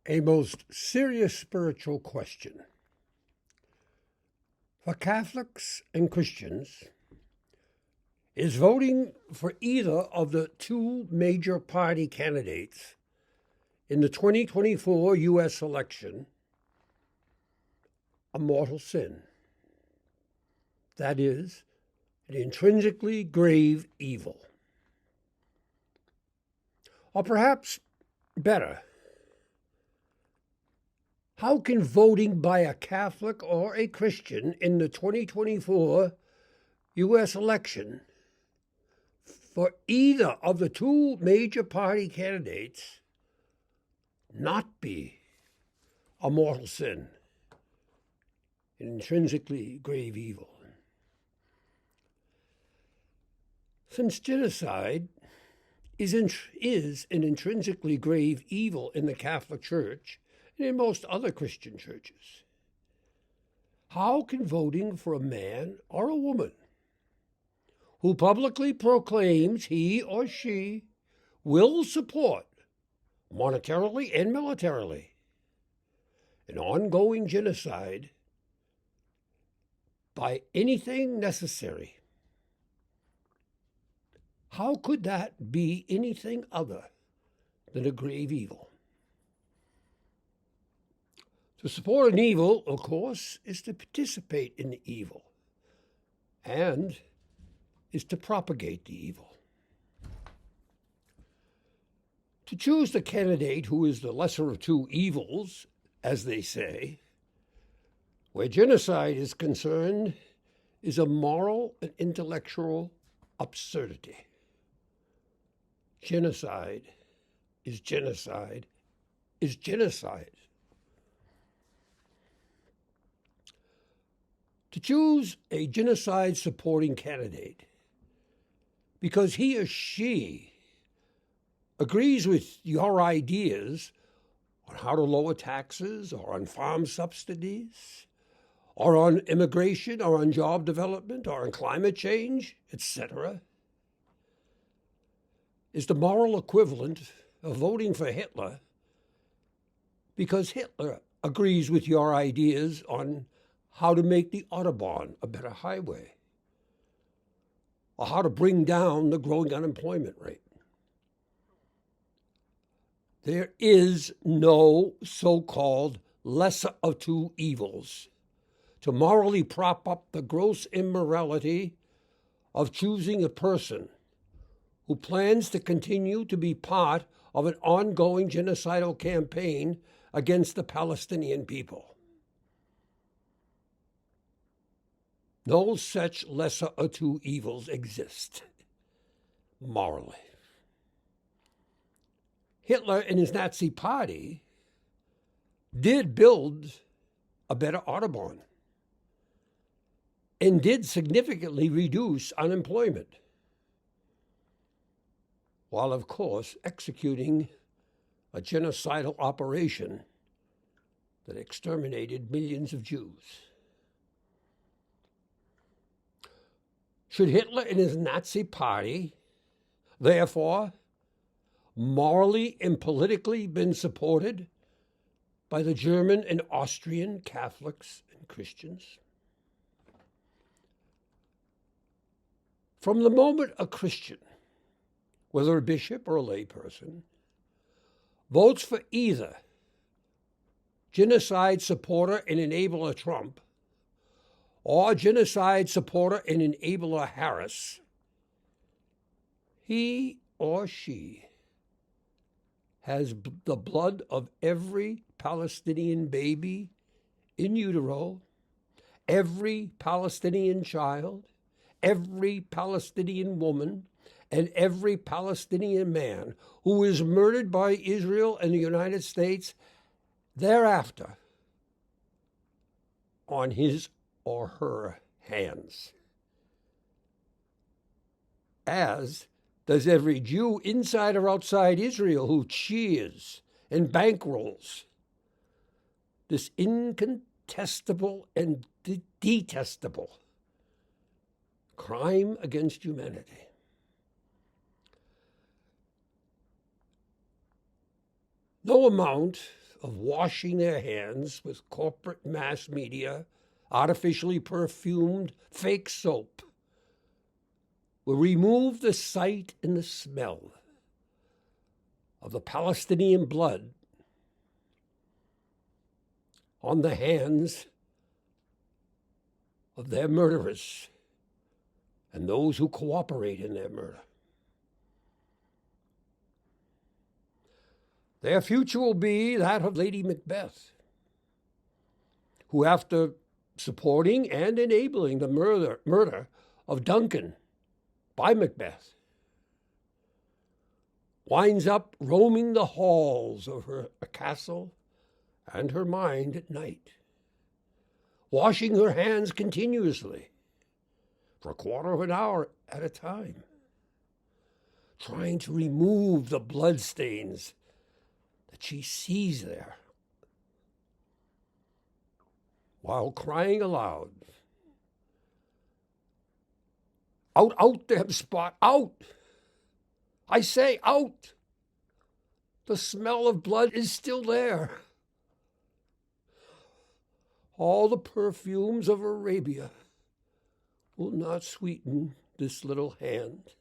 A most serious spiritual question. For Catholics and Christians, is voting for either of the two major party candidates in the 2024 U.S. election a mortal sin? That is, an intrinsically grave evil. Or perhaps better, how can voting by a Catholic or a Christian in the 2024 U.S. election for either of the two major party candidates not be a mortal sin, an intrinsically grave evil? Since genocide is an intrinsically grave evil in the Catholic Church and in most other Christian churches, how can voting for a man or a woman who publicly proclaims he or she will support, monetarily and militarily, an ongoing genocide by anything necessary, how could that be anything other than a grave evil? To support an evil, of course, is to participate in the evil and is to propagate the evil. To choose the candidate who is the lesser of two evils, as they say, where genocide is concerned, is a moral and intellectual absurdity. Genocide is genocide is genocide. To choose a genocide-supporting candidate because he or she agrees with your ideas on how to lower taxes or on farm subsidies or on immigration or on job development or on climate change, etc., is the moral equivalent of voting for Hitler because Hitler agrees with your ideas on how to make the Autobahn a better highway, or how to bring down the growing unemployment rate. There is no so-called lesser of two evils to morally prop up the gross immorality of choosing a person who plans to continue to be part of an ongoing genocidal campaign against the Palestinian people. No such lesser of two evils exist morally. Hitler and his Nazi party did build a better Autobahn and did significantly reduce unemployment, while, of course, executing a genocidal operation that exterminated millions of Jews. Should Hitler and his Nazi party, therefore, morally and politically been supported by the German and Austrian Catholics and Christians? From the moment a Christian, whether a bishop or a layperson, votes for either genocide supporter and enabler Trump or genocide supporter and enabler Harris, he or she has the blood of every Palestinian baby in utero, every Palestinian child, every Palestinian woman, and every Palestinian man who is murdered by Israel and the United States thereafter on his or her hands, as does every Jew inside or outside Israel who cheers and bankrolls this incontestable and detestable crime against humanity. No amount of washing their hands with corporate mass media, artificially perfumed fake soap, will remove the sight and the smell of the Palestinian blood on the hands of their murderers and those who cooperate in their murder. Their future will be that of Lady Macbeth, who, after supporting and enabling the murder of Duncan by Macbeth, winds up roaming the halls of her castle and her mind at night, washing her hands continuously for a quarter of an hour at a time, trying to remove the bloodstains that she sees there, while crying aloud, "Out, out there, Spot, out! I say, out! The smell of blood is still there. All the perfumes of Arabia will not sweeten this little hand."